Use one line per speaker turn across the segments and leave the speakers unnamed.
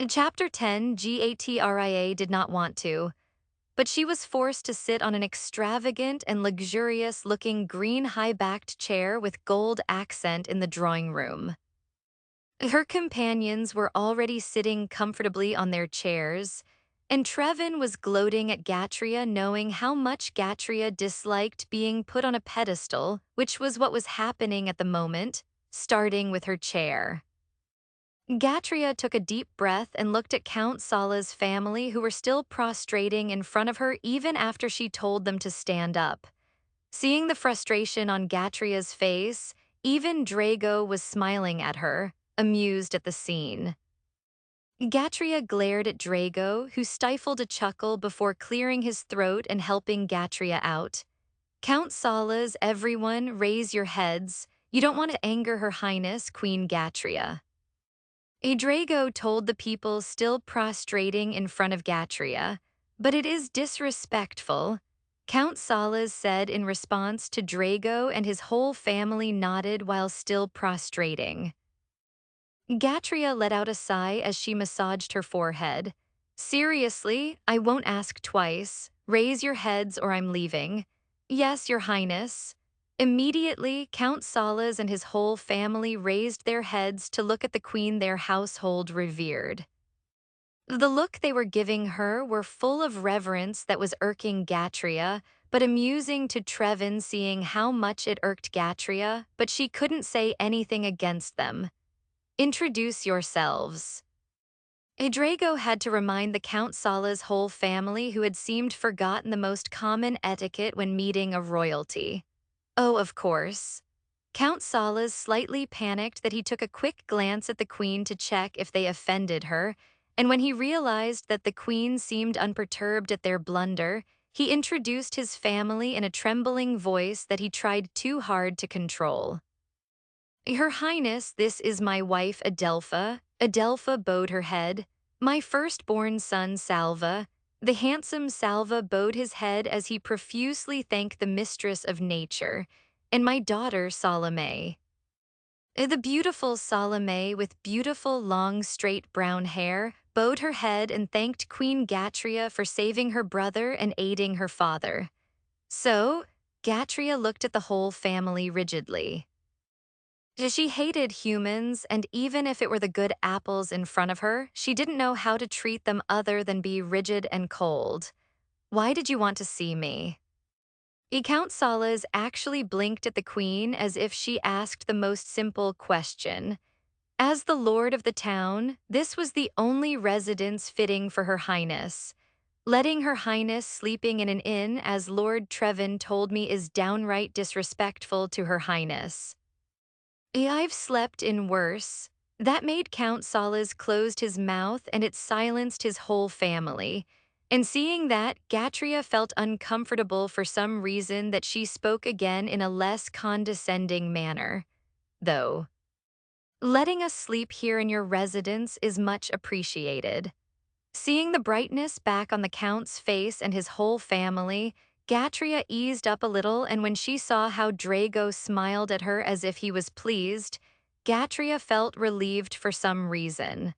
Chapter 10, Gatria did not want to, but she was forced to sit on an extravagant and luxurious-looking green high-backed chair with gold accent in the drawing room. Her companions were already sitting comfortably on their chairs, and Trevin was gloating at Gatria, knowing how much Gatria disliked being put on a pedestal, which was what was happening at the moment, starting with her chair. Gatria took a deep breath and looked at Count Sala's family, who were still prostrating in front of her even after she told them to stand up. Seeing the frustration on Gatria's face, even Drago was smiling at her, amused at the scene. Gatria glared at Drago, who stifled a chuckle before clearing his throat and helping Gatria out. Count Sala's, everyone, raise your heads. You don't want to anger Her Highness, Queen Gatria. Drago told the people still prostrating in front of Gatria, but it is disrespectful. Count Salas said in response to Drago, and his whole family nodded while still prostrating. Gatria let out a sigh as she massaged her forehead. Seriously, I won't ask twice. Raise your heads or I'm leaving. Yes, Your Highness. Immediately, Count Salas and his whole family raised their heads to look at the queen their household revered. The look they were giving her were full of reverence that was irking Gatria, but amusing to Trevin, seeing how much it irked Gatria, but she couldn't say anything against them. Introduce yourselves. Drago had to remind the Count Sala's whole family, who had seemed forgotten the most common etiquette when meeting a royalty. Oh, of course. Count Salas slightly panicked that he took a quick glance at the queen to check if they offended her, and when he realized that the queen seemed unperturbed at their blunder, he introduced his family in a trembling voice that he tried too hard to control. Her Highness, this is my wife Adelpha. Adelpha bowed her head. My firstborn son Salva. The handsome Salva bowed his head as he profusely thanked the mistress of nature. And my daughter Salome. The beautiful Salome, with beautiful long straight brown hair, bowed her head and thanked Queen Gatria for saving her brother and aiding her father. So, Gatria looked at the whole family rigidly. She hated humans, and even if it were the good apples in front of her, she didn't know how to treat them other than be rigid and cold. Why did you want to see me? Count Salas actually blinked at the queen as if she asked the most simple question. As the lord of the town, this was the only residence fitting for Her Highness. Letting Her Highness sleeping in an inn, as Lord Trevin told me, is downright disrespectful to Her Highness. I've slept in worse. That made Count Salas closed his mouth, and it silenced his whole family. And seeing that, Gatria felt uncomfortable for some reason that she spoke again in a less condescending manner. Though, letting us sleep here in your residence is much appreciated. Seeing the brightness back on the Count's face and his whole family, Gatria eased up a little, and when she saw how Drago smiled at her as if he was pleased, Gatria felt relieved for some reason.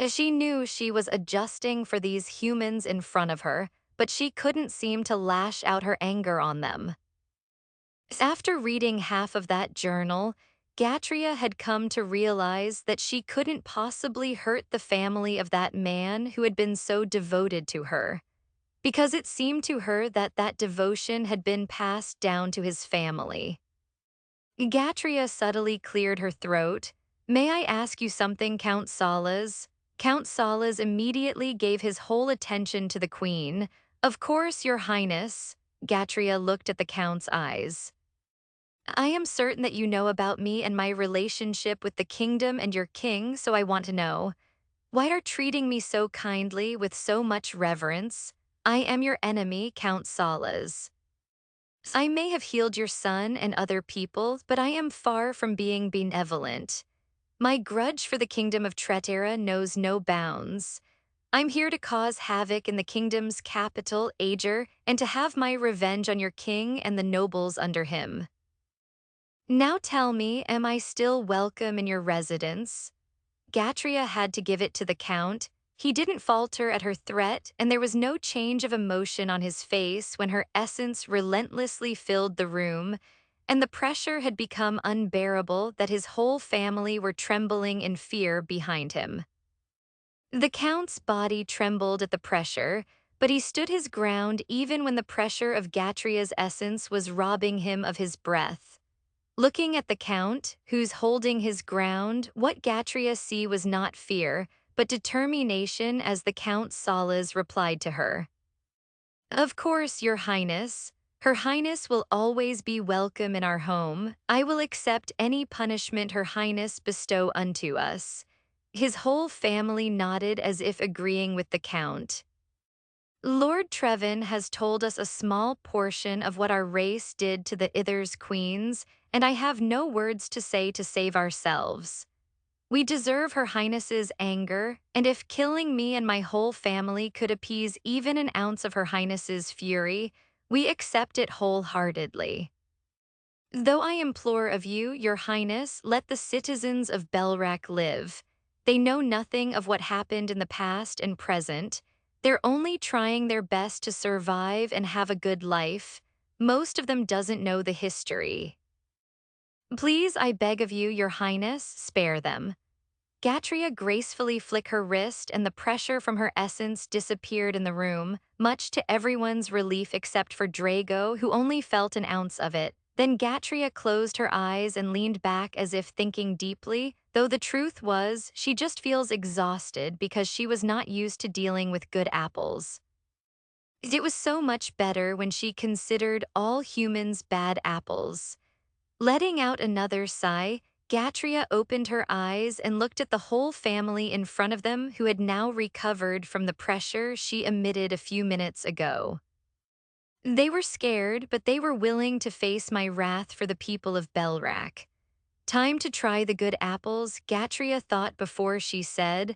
She knew she was adjusting for these humans in front of her, but she couldn't seem to lash out her anger on them. After reading half of that journal, Gatria had come to realize that she couldn't possibly hurt the family of that man who had been so devoted to her, because it seemed to her that that devotion had been passed down to his family. Gatria subtly cleared her throat. May I ask you something, Count Salas? Count Salas immediately gave his whole attention to the queen. Of course, Your Highness. Gatria looked at the Count's eyes. I am certain that you know about me and my relationship with the kingdom and your king, so I want to know. Why are treating me so kindly with so much reverence? I am your enemy, Count Salas. I may have healed your son and other people, but I am far from being benevolent. My grudge for the kingdom of Tretera knows no bounds. I'm here to cause havoc in the kingdom's capital, Ager, and to have my revenge on your king and the nobles under him. Now tell me, am I still welcome in your residence? Gatria had to give it to the Count. He didn't falter at her threat, and there was no change of emotion on his face when her essence relentlessly filled the room, and the pressure had become unbearable that his whole family were trembling in fear behind him. The Count's body trembled at the pressure, but he stood his ground even when the pressure of Gatria's essence was robbing him of his breath. Looking at the Count, who's holding his ground, what Gatria see was not fear, but determination as the Count Salas replied to her. Of course, Your Highness. Her Highness will always be welcome in our home. I will accept any punishment Her Highness bestow unto us. His whole family nodded as if agreeing with the Count. Lord Trevin has told us a small portion of what our race did to the Ithers queens, and I have no words to say to save ourselves. We deserve Her Highness's anger, and if killing me and my whole family could appease even an ounce of Her Highness's fury, we accept it wholeheartedly. Though I implore of you, Your Highness, let the citizens of Belrac live. They know nothing of what happened in the past and present. They're only trying their best to survive and have a good life. Most of them doesn't know the history. Please, I beg of you, Your Highness, spare them. Gatria gracefully flicked her wrist and the pressure from her essence disappeared in the room, much to everyone's relief except for Drago, who only felt an ounce of it. Then Gatria closed her eyes and leaned back as if thinking deeply, though the truth was, she just feels exhausted because she was not used to dealing with good apples. It was so much better when she considered all humans bad apples. Letting out another sigh, Gatria opened her eyes and looked at the whole family in front of them who had now recovered from the pressure she emitted a few minutes ago. They were scared, but they were willing to face my wrath for the people of Belrac. Time to try the good apples, Gatria thought before she said,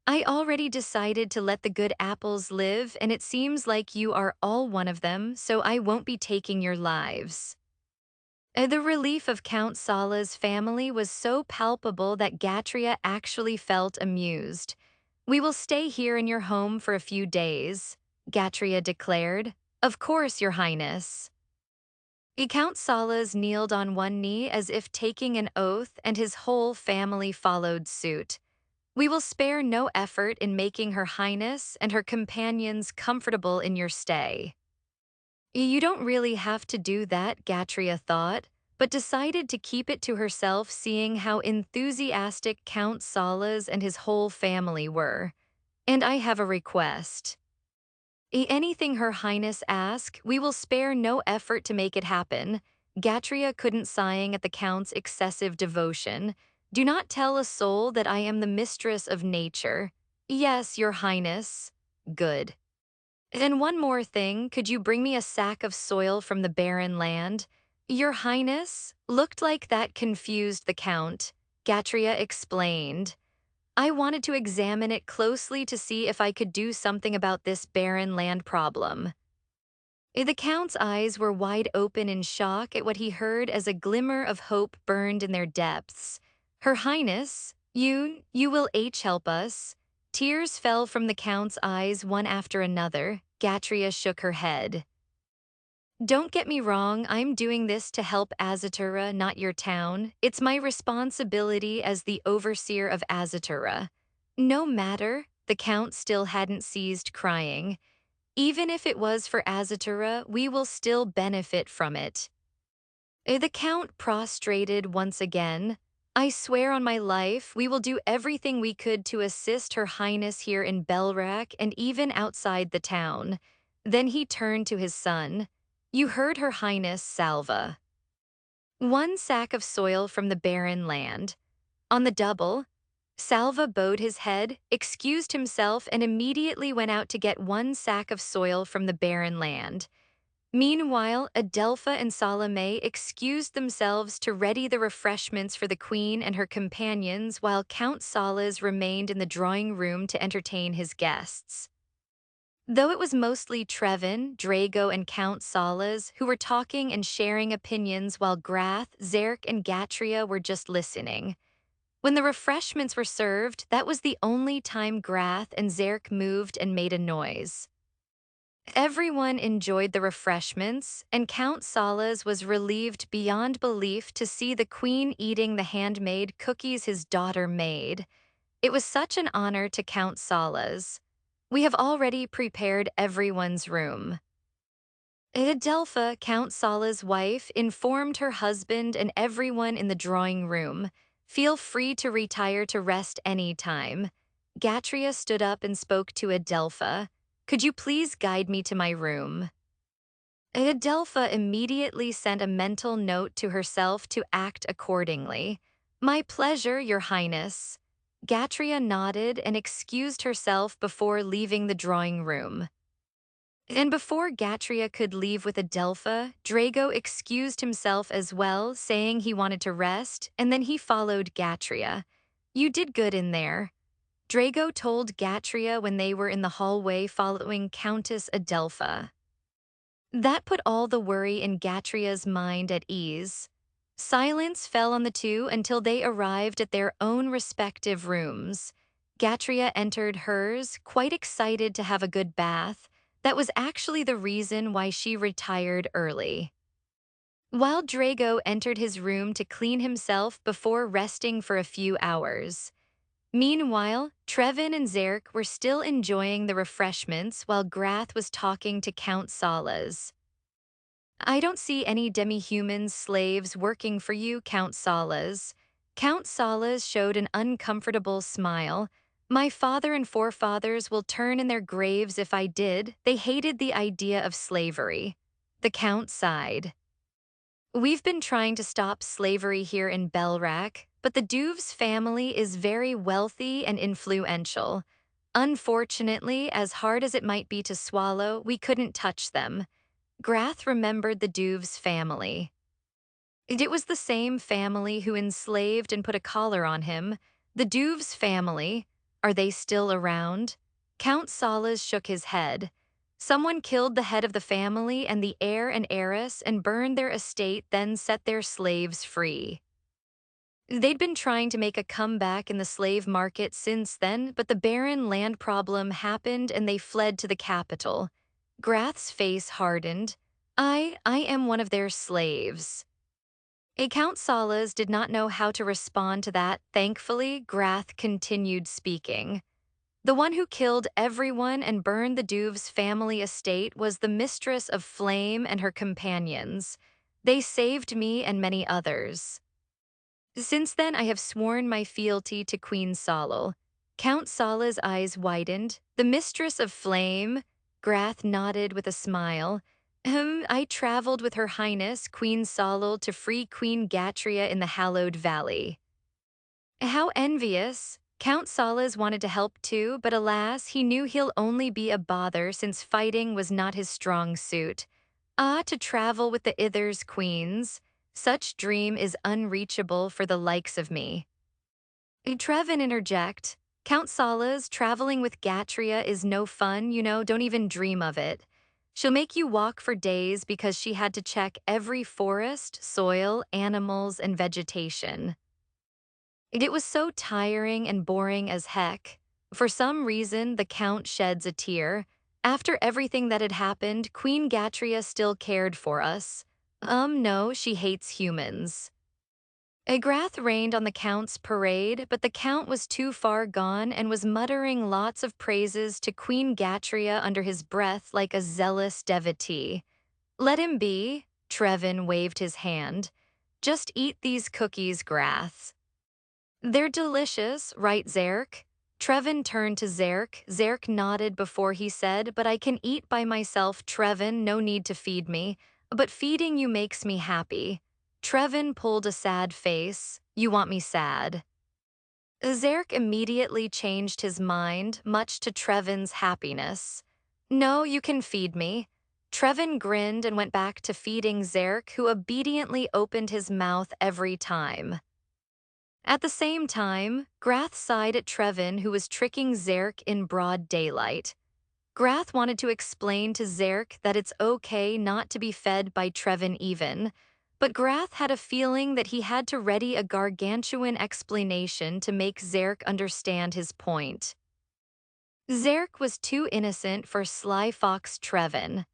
I already decided to let the good apples live, and it seems like you are all one of them, so I won't be taking your lives. The relief of Count Sala's family was so palpable that Gatria actually felt amused. We will stay here in your home for a few days, Gatria declared. Of course, Your Highness. Count Salas kneeled on one knee as if taking an oath, and his whole family followed suit. We will spare no effort in making Her Highness and her companions comfortable in your stay. You don't really have to do that, Gatria thought, but decided to keep it to herself seeing how enthusiastic Count Salas and his whole family were. And I have a request. Anything Her Highness asks, we will spare no effort to make it happen. Gatria couldn't sighing at the Count's excessive devotion. Do not tell a soul that I am the mistress of nature. Yes, Your Highness. Good. And one more thing, could you bring me a sack of soil from the barren land? Your Highness? Looked like that confused the Count. Gatria explained. I wanted to examine it closely to see if I could do something about this barren land problem. The Count's eyes were wide open in shock at what he heard as a glimmer of hope burned in their depths. Her Highness, you will help us. Tears fell from the Count's eyes one after another. Gatria shook her head. Don't get me wrong, I'm doing this to help Azatura, not your town. It's my responsibility as the overseer of Azatura. No matter, the Count still hadn't ceased crying. Even if it was for Azatura, we will still benefit from it. The Count prostrated once again. I swear on my life, we will do everything we could to assist Her Highness here in Belrac and even outside the town. Then he turned to his son. You heard Her Highness, Salva. 1 sack of soil from the barren land. On the double, Salva bowed his head, excused himself, and immediately went out to get 1 sack of soil from the barren land. Meanwhile, Adelpha and Salome excused themselves to ready the refreshments for the queen and her companions while Count Salas remained in the drawing room to entertain his guests. Though it was mostly Trevin, Drago, and Count Salas who were talking and sharing opinions while Grath, Zerk, and Gatria were just listening. When the refreshments were served, that was the only time Grath and Zerk moved and made a noise. Everyone enjoyed the refreshments, and Count Salas was relieved beyond belief to see the queen eating the handmade cookies his daughter made. It was such an honor to Count Salas. We have already prepared everyone's room. Adelpha, Count Sala's wife, informed her husband and everyone in the drawing room, "Feel free to retire to rest any time." Gatria stood up and spoke to Adelpha. "Could you please guide me to my room?" Adelpha immediately sent a mental note to herself to act accordingly. "My pleasure, Your Highness." Gatria nodded and excused herself before leaving the drawing room. And before Gatria could leave with Adelpha, Drago excused himself as well, saying he wanted to rest, and then he followed Gatria. "You did good in there." Drago told Gatria when they were in the hallway following Countess Adelpha. That put all the worry in Gatria's mind at ease. Silence fell on the two until they arrived at their own respective rooms. Gatria entered hers, quite excited to have a good bath. That was actually the reason why she retired early. While Drago entered his room to clean himself before resting for a few hours. Meanwhile, Trevin and Zerk were still enjoying the refreshments while Grath was talking to Count Salas. "I don't see any demi-human slaves working for you, Count Salas." Count Salas showed an uncomfortable smile. "My father and forefathers will turn in their graves if I did. They hated the idea of slavery." The Count sighed. "We've been trying to stop slavery here in Belrak, but the Duves family is very wealthy and influential. Unfortunately, as hard as it might be to swallow, we couldn't touch them." Grath remembered the Duves family. It was the same family who enslaved and put a collar on him. The Duves family. Are they still around? Count Salas shook his head. "Someone killed the head of the family and the heir and heiress and burned their estate, then set their slaves free. They'd been trying to make a comeback in the slave market since then, but the barren land problem happened and they fled to the capital." Grath's face hardened. I am one of their slaves." Count Salas did not know how to respond to that. Thankfully, Grath continued speaking. "The one who killed everyone and burned the Duves family estate was the Mistress of Flame and her companions. They saved me and many others. Since then, I have sworn my fealty to Queen Solal." Count Sala's eyes widened. "The Mistress of Flame?" Grath nodded with a smile. I traveled with Her Highness, Queen Solal, to free Queen Gatria in the Hallowed Valley." How envious. Count Salas wanted to help too, but alas, he knew he'll only be a bother since fighting was not his strong suit. To travel with the Ithers queens. Such dream is unreachable for the likes of me. Trevin interject. "Count Salas, traveling with Gatria is no fun, don't even dream of it. She'll make you walk for days because she had to check every forest, soil, animals, and vegetation." It was so tiring and boring as heck. For some reason, the Count sheds a tear. "After everything that had happened, Queen Gatria still cared for us." No, she hates humans." Grath rained on the Count's parade, but the Count was too far gone and was muttering lots of praises to Queen Gatria under his breath like a zealous devotee. "Let him be." Trevin waved his hand. "Just eat these cookies, Grath." "They're delicious, right, Zerk?" Trevin turned to Zerk. Zerk nodded before he said, "But I can eat by myself, Trevin, no need to feed me. But feeding you makes me happy." Trevin pulled a sad face. "You want me sad?" Zerk immediately changed his mind, much to Trevin's happiness. "No, you can feed me." Trevin grinned and went back to feeding Zerk, who obediently opened his mouth every time. At the same time, Grath sighed at Trevin, who was tricking Zerk in broad daylight. Grath wanted to explain to Zerk that it's okay not to be fed by Trevin even. But Grath had a feeling that he had to ready a gargantuan explanation to make Zerk understand his point. Zerk was too innocent for sly fox Trevin.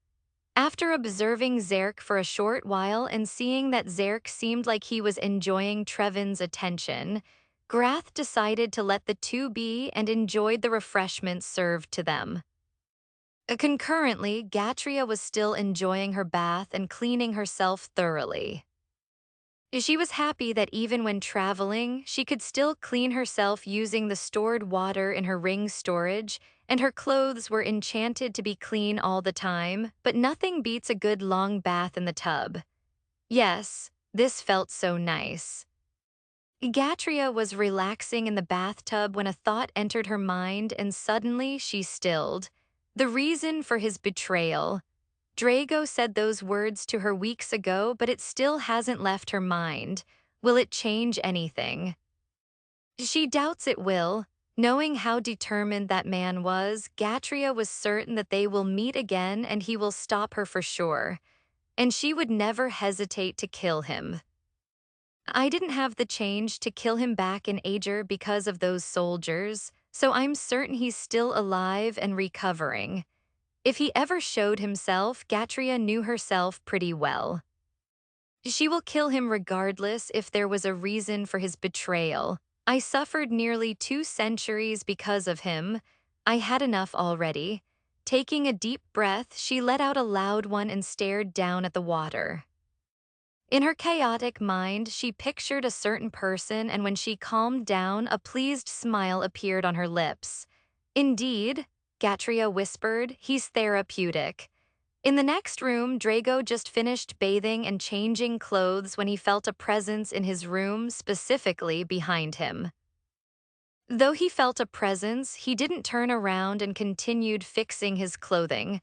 After observing Zerk for a short while and seeing that Zerk seemed like he was enjoying Trevin's attention, Grath decided to let the two be and enjoyed the refreshments served to them. Concurrently, Gatria was still enjoying her bath and cleaning herself thoroughly. She was happy that even when traveling, she could still clean herself using the stored water in her ring storage, and her clothes were enchanted to be clean all the time, but nothing beats a good long bath in the tub. Yes, this felt so nice. Gatria was relaxing in the bathtub when a thought entered her mind and suddenly she stilled. The reason for his betrayal. Drago said those words to her weeks ago, but it still hasn't left her mind. Will it change anything? She doubts it will. Knowing how determined that man was, Gatria was certain that they will meet again and he will stop her for sure. And she would never hesitate to kill him. I didn't have the change to kill him back in Ager because of those soldiers, so I'm certain he's still alive and recovering. If he ever showed himself, Gatria knew herself pretty well. She will kill him regardless if there was a reason for his betrayal. I suffered nearly 2 centuries because of him. I had enough already. Taking a deep breath, she let out a loud one and stared down at the water. In her chaotic mind, she pictured a certain person, and when she calmed down, a pleased smile appeared on her lips. Indeed, Gatria whispered, he's therapeutic. In the next room, Drago just finished bathing and changing clothes when he felt a presence in his room, specifically behind him. Though he felt a presence, he didn't turn around and continued fixing his clothing,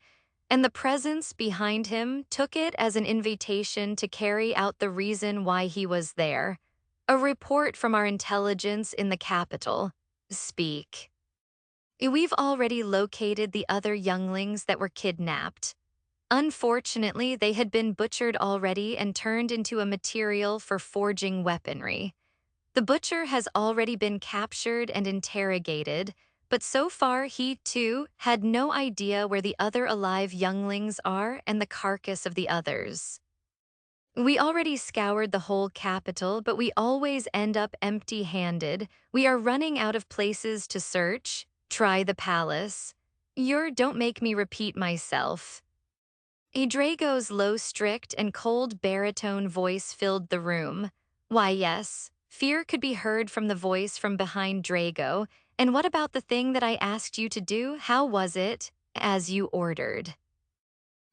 and the presence behind him took it as an invitation to carry out the reason why he was there. A report from our intelligence in the capital. Speak. We've already located the other younglings that were kidnapped. Unfortunately, they had been butchered already and turned into a material for forging weaponry. The butcher has already been captured and interrogated, but so far he, too, had no idea where the other alive younglings are and the carcass of the others. We already scoured the whole capital, but we always end up empty-handed. We are running out of places to search. Try the palace. Don't make me repeat myself. Drago's low, strict, and cold baritone voice filled the room. Why, yes, fear could be heard from the voice from behind Drago. And what about the thing that I asked you to do? How was it? As you ordered.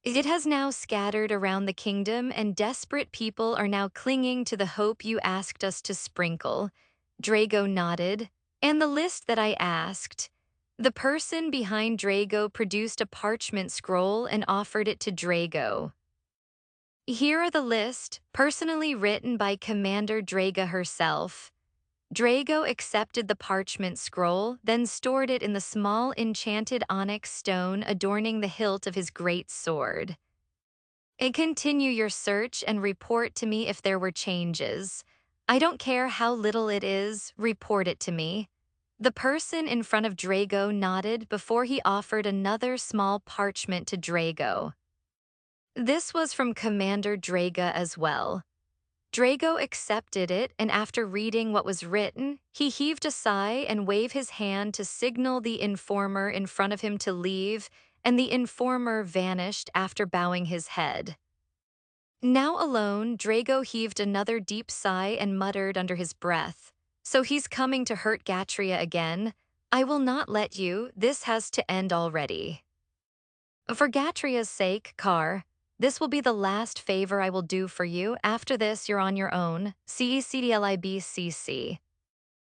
It has now scattered around the kingdom, and desperate people are now clinging to the hope you asked us to sprinkle. Drago nodded. And the list that I asked. The person behind Drago produced a parchment scroll and offered it to Drago. Here are the list, personally written by Commander Draga herself. Drago accepted the parchment scroll, then stored it in the small enchanted onyx stone adorning the hilt of his great sword. Continue your search and report to me if there were changes. I don't care how little it is, report it to me. The person in front of Drago nodded before he offered another small parchment to Drago. This was from Commander Draga as well. Drago accepted it, and after reading what was written, he heaved a sigh and waved his hand to signal the informer in front of him to leave, and the informer vanished after bowing his head. Now alone, Drago heaved another deep sigh and muttered under his breath. So he's coming to hurt Gatria again? I will not let you, this has to end already. For Gatria's sake, Car, this will be the last favor I will do for you. After this, you're on your own. CECDLIBCC.